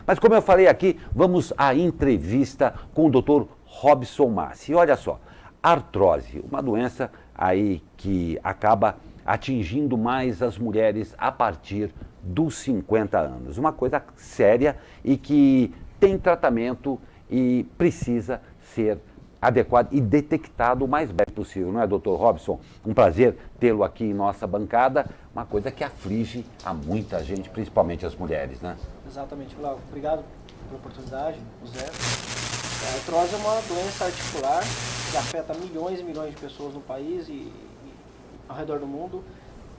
Mas como eu falei aqui, vamos à entrevista com o Dr. Robson Massi. E olha só, artrose, uma doença aí que acaba atingindo mais as mulheres a partir dos 50 anos. Uma coisa séria e que tem tratamento e precisa ser adequado e detectado o mais breve possível, não é, doutor Robson? Um prazer tê-lo aqui em nossa bancada, uma coisa que aflige a muita gente, principalmente as mulheres, né? Exatamente, Glauco. Obrigado pela oportunidade, Zé. A artrose é uma doença articular que afeta milhões e milhões de pessoas no país e ao redor do mundo.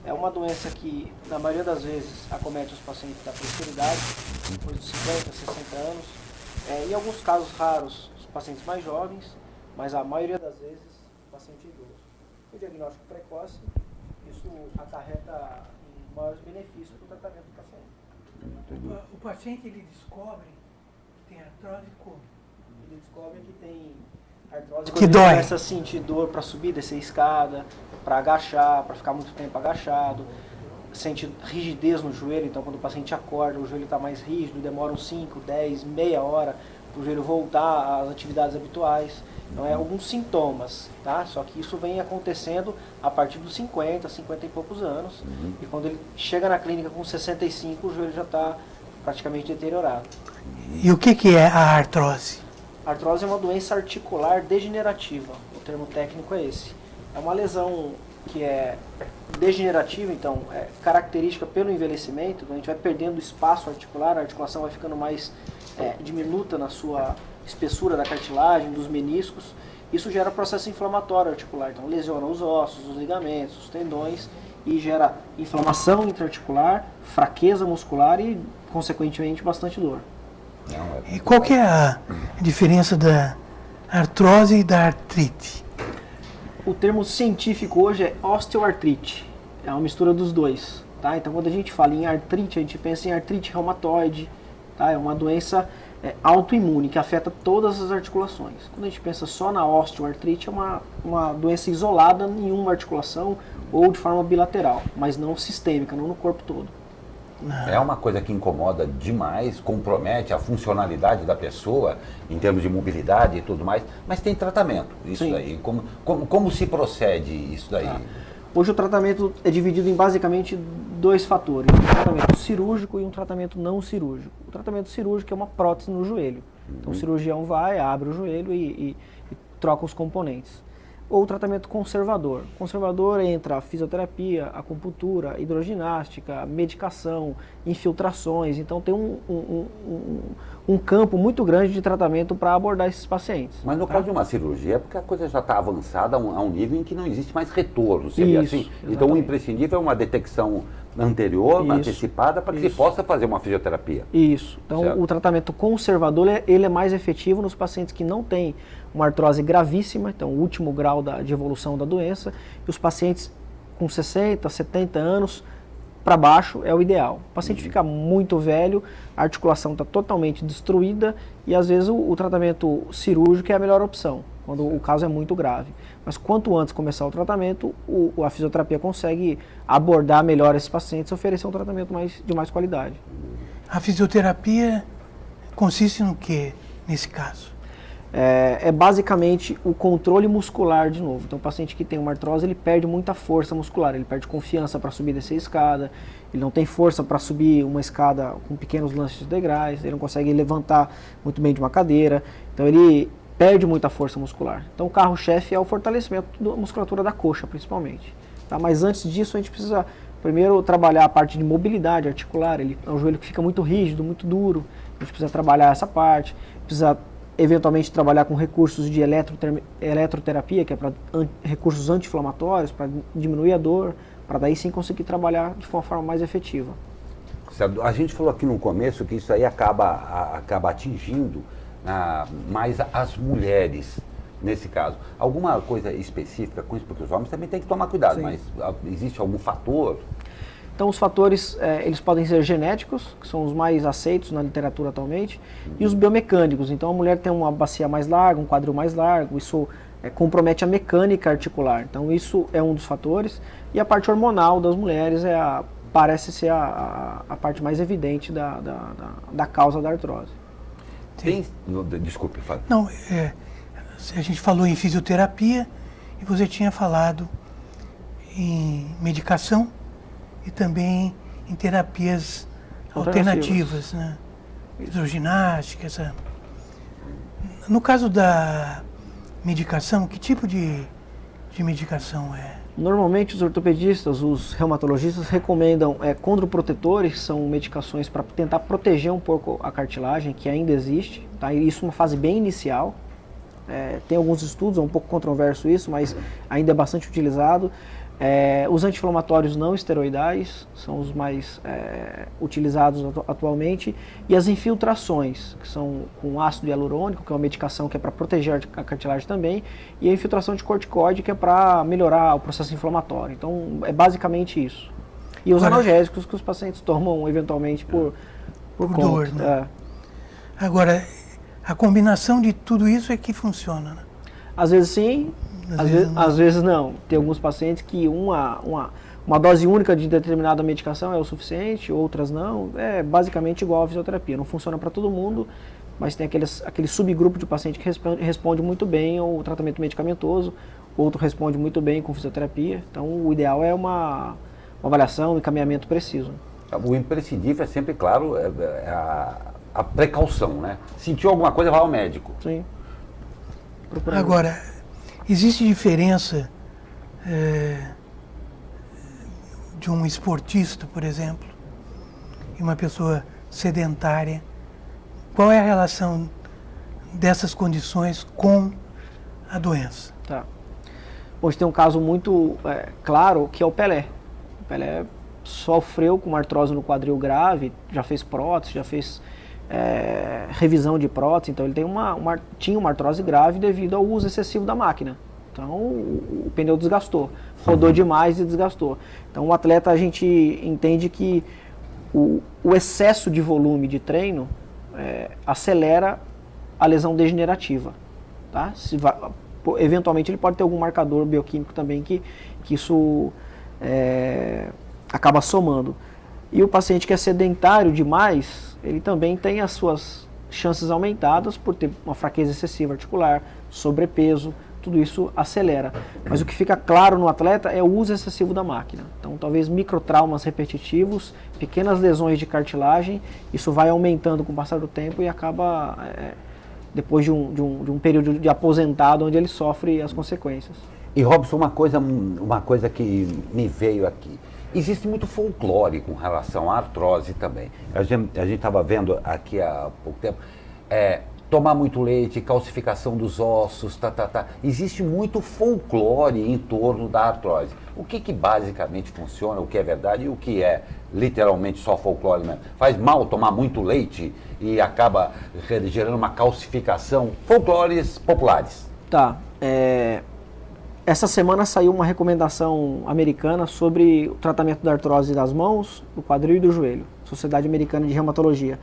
É uma doença que, na maioria das vezes, acomete os pacientes da terceira idade, depois dos 50, 60 anos. Em alguns casos raros, os pacientes mais jovens, mas a maioria das vezes, o paciente idoso. O diagnóstico precoce, isso acarreta em maiores benefícios para o tratamento do paciente. O paciente, ele descobre que tem artrose como? Ele descobre que tem artrose Que quando dói. ele começa a sentir dor para subir, descer escada, para agachar, para ficar muito tempo agachado, sente rigidez no joelho, então quando o paciente acorda, o joelho está mais rígido, demora uns 5, 10, meia hora para o joelho voltar às atividades habituais. Então é alguns sintomas, tá? Só que isso vem acontecendo a partir dos 50 e poucos anos. E quando ele chega na clínica com 65, o joelho já está praticamente deteriorado. E o que é a artrose? A artrose é uma doença articular degenerativa, o termo técnico é esse. É uma lesão que é degenerativa, então é característica pelo envelhecimento, a gente vai perdendo espaço articular, a articulação vai ficando mais diminuta na sua espessura da cartilagem, dos meniscos. Isso gera processo inflamatório articular, então lesiona os ossos, os ligamentos, os tendões e gera inflamação intraarticular, fraqueza muscular e, consequentemente, bastante dor. E qual que é a diferença da artrose e da artrite? O termo científico hoje é osteoartrite, é uma mistura dos dois. Tá? Então, quando a gente fala em artrite, a gente pensa em artrite reumatoide, tá? É uma doença autoimune que afeta todas as articulações. Quando a gente pensa só na osteoartrite, é uma doença isolada em uma articulação ou de forma bilateral, mas não sistêmica, não no corpo todo. É uma coisa que incomoda demais, compromete a funcionalidade da pessoa em termos de mobilidade e tudo mais, mas tem tratamento. Isso Sim. daí, como se procede isso daí? Tá. Hoje o tratamento é dividido em basicamente dois fatores, um tratamento cirúrgico e um tratamento não cirúrgico. O tratamento cirúrgico é uma prótese no joelho. Então o cirurgião vai, abre o joelho e troca os componentes. Ou o tratamento conservador. Conservador entra a fisioterapia, acupuntura, hidroginástica, medicação, infiltrações. Então tem um campo muito grande de tratamento para abordar esses pacientes. Mas no caso de uma cirurgia, é porque a coisa já está avançada a um nível em que não existe mais retorno, seria Isso, assim? exatamente. Então o imprescindível é uma detecção anterior, Isso, antecipada, para que se isso. possa fazer uma fisioterapia. Isso. Então, Certo. o tratamento conservador ele é mais efetivo nos pacientes que não têm uma artrose gravíssima, então o último grau de evolução da doença, e os pacientes com 60, 70 anos para baixo é o ideal. O paciente fica muito velho, a articulação está totalmente destruída e às vezes o tratamento cirúrgico é a melhor opção, quando o caso é muito grave. Mas quanto antes começar o tratamento, a fisioterapia consegue abordar melhor esses pacientes e oferecer um tratamento de mais qualidade. A fisioterapia consiste no que nesse caso? É basicamente o controle muscular de novo. Então o paciente que tem uma artrose, ele perde muita força muscular, ele perde confiança para subir e descer a escada, ele não tem força para subir uma escada com pequenos lances de degraus, ele não consegue levantar muito bem de uma cadeira, então ele perde muita força muscular. Então o carro-chefe é o fortalecimento da musculatura da coxa, principalmente. Tá? Mas antes disso a gente precisa primeiro trabalhar a parte de mobilidade articular, ele é um joelho que fica muito rígido, muito duro, a gente precisa trabalhar essa parte, precisa eventualmente trabalhar com recursos de eletroterapia, que é para recursos anti-inflamatórios, para diminuir a dor, para daí sim conseguir trabalhar de uma forma mais efetiva. Certo. A gente falou aqui no começo que isso aí acaba atingindo mais as mulheres, nesse caso. Alguma coisa específica com isso? Porque os homens também têm que tomar cuidado, Sim. mas existe algum fator? Então os fatores, eles podem ser genéticos, que são os mais aceitos na literatura atualmente, e os biomecânicos. Então a mulher tem uma bacia mais larga, um quadril mais largo, isso compromete a mecânica articular. Então isso é um dos fatores. E a parte hormonal das mulheres é parece ser a parte mais evidente da causa da artrose. Desculpe, Fábio. Não, a gente falou em fisioterapia e você tinha falado em medicação e também em terapias alternativas, né? Hidroginástica, No caso da medicação, que tipo de medicação é? Normalmente os ortopedistas, os reumatologistas recomendam condroprotetores, são medicações para tentar proteger um pouco a cartilagem, que ainda existe, tá? E isso é uma fase bem inicial. Tem alguns estudos, é um pouco controverso isso, mas ainda é bastante utilizado. Os anti-inflamatórios não esteroidais são os mais utilizados atualmente, e as infiltrações, que são com ácido hialurônico, que é uma medicação que é para proteger a cartilagem também, e a infiltração de corticoide, que é para melhorar o processo inflamatório. Então é basicamente isso. E os analgésicos que os pacientes tomam eventualmente por conta. Dor, né? Agora, a combinação de tudo isso é que funciona, né? Às vezes sim, às vezes não. Tem alguns pacientes que uma dose única de determinada medicação é o suficiente, outras não. É basicamente igual à fisioterapia. Não funciona para todo mundo, mas tem aquele subgrupo de paciente que responde muito bem ao tratamento medicamentoso, outro responde muito bem com fisioterapia. Então o ideal é uma avaliação, um encaminhamento preciso. O imprescindível é sempre, claro, a precaução, né? Sentiu alguma coisa, vai ao médico. Sim. Agora, existe diferença de um esportista, por exemplo, e uma pessoa sedentária? Qual é a relação dessas condições com a doença? Tá. Bom, a gente tem um caso muito claro, que é o Pelé. O Pelé sofreu com uma artrose no quadril grave, já fez prótese, já fez revisão de prótese, então ele tinha uma artrose grave devido ao uso excessivo da máquina. Então o pneu desgastou, rodou demais e desgastou. Então o atleta, a gente entende que o excesso de volume de treino acelera a lesão degenerativa. Tá? Eventualmente ele pode ter algum marcador bioquímico também que isso acaba somando. E o paciente que é sedentário demais, ele também tem as suas chances aumentadas por ter uma fraqueza excessiva articular, sobrepeso, tudo isso acelera. Mas o que fica claro no atleta é o uso excessivo da máquina. Então, talvez microtraumas repetitivos, pequenas lesões de cartilagem, isso vai aumentando com o passar do tempo e acaba, depois de um período de aposentado, onde ele sofre as consequências. E Robson, uma coisa que me veio aqui. Existe muito folclore com relação à artrose também. A gente estava vendo aqui há pouco tempo, tomar muito leite, calcificação dos ossos, Existe muito folclore em torno da artrose. O que basicamente funciona, o que é verdade e o que é literalmente só folclore mesmo? Faz mal tomar muito leite e acaba gerando uma calcificação? Folclores populares. Tá. Essa semana saiu uma recomendação americana sobre o tratamento da artrose das mãos, do quadril e do joelho, Sociedade Americana de Reumatologia.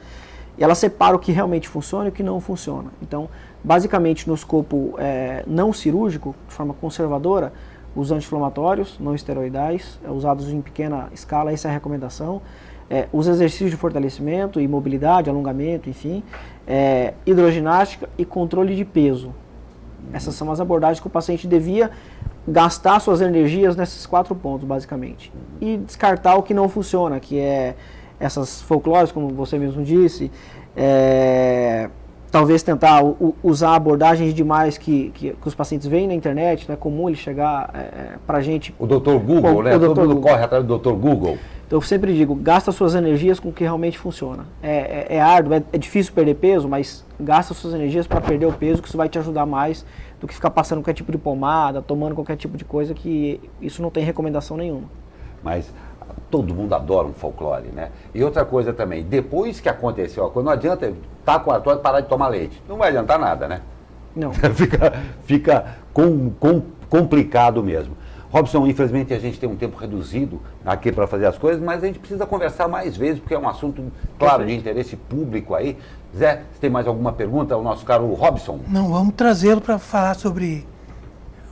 E ela separa o que realmente funciona e o que não funciona. Então, basicamente, no escopo não cirúrgico, de forma conservadora, os anti-inflamatórios não esteroidais, usados em pequena escala, essa é a recomendação. Os exercícios de fortalecimento e mobilidade, alongamento, enfim. Hidroginástica e controle de peso. Essas são as abordagens que o paciente devia gastar suas energias nesses 4 pontos, basicamente. E descartar o que não funciona, que é essas folclores, como você mesmo disse, talvez tentar usar abordagens demais que os pacientes veem na internet, não é comum ele chegar pra gente... O Dr. Google, né? Todo mundo corre atrás do Dr. Google. Então eu sempre digo, gasta suas energias com o que realmente funciona. É árduo, é difícil perder peso, mas gasta suas energias para perder o peso, que isso vai te ajudar mais do que ficar passando qualquer tipo de pomada, tomando qualquer tipo de coisa, que isso não tem recomendação nenhuma. Mas todo mundo adora um folclore, né? E outra coisa também, depois que aconteceu a coisa, não adianta estar com a artrose e parar de tomar leite. Não vai adiantar nada, né? Não. fica complicado mesmo. Robson, infelizmente a gente tem um tempo reduzido aqui para fazer as coisas, mas a gente precisa conversar mais vezes, porque é um assunto, claro, de interesse público aí. Zé, você tem mais alguma pergunta ao nosso caro Robson? Não, vamos trazê-lo para falar sobre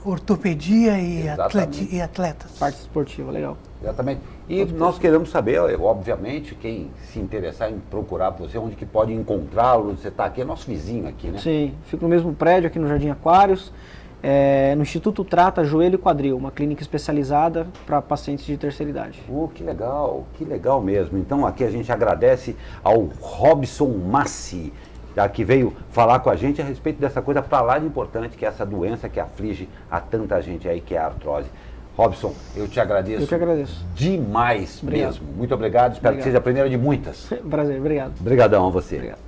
ortopedia e atletas. Parte esportiva, legal. Exatamente. E nós queremos saber, obviamente, quem se interessar em procurar por você, onde que pode encontrá-lo. Você está aqui, é nosso vizinho aqui, né? Sim, fico no mesmo prédio aqui no Jardim Aquários, no Instituto Trata Joelho e Quadril, uma clínica especializada para pacientes de terceira idade. Que legal mesmo. Então aqui a gente agradece ao Robson Massi, tá, que veio falar com a gente a respeito dessa coisa para lá de importante, que é essa doença que aflige a tanta gente aí, que é a artrose. Robson, eu te agradeço. Eu que agradeço. Demais Obrigado. mesmo. Muito obrigado. Espero que seja a primeira de muitas. Prazer, obrigado. Obrigadão a você. Obrigado.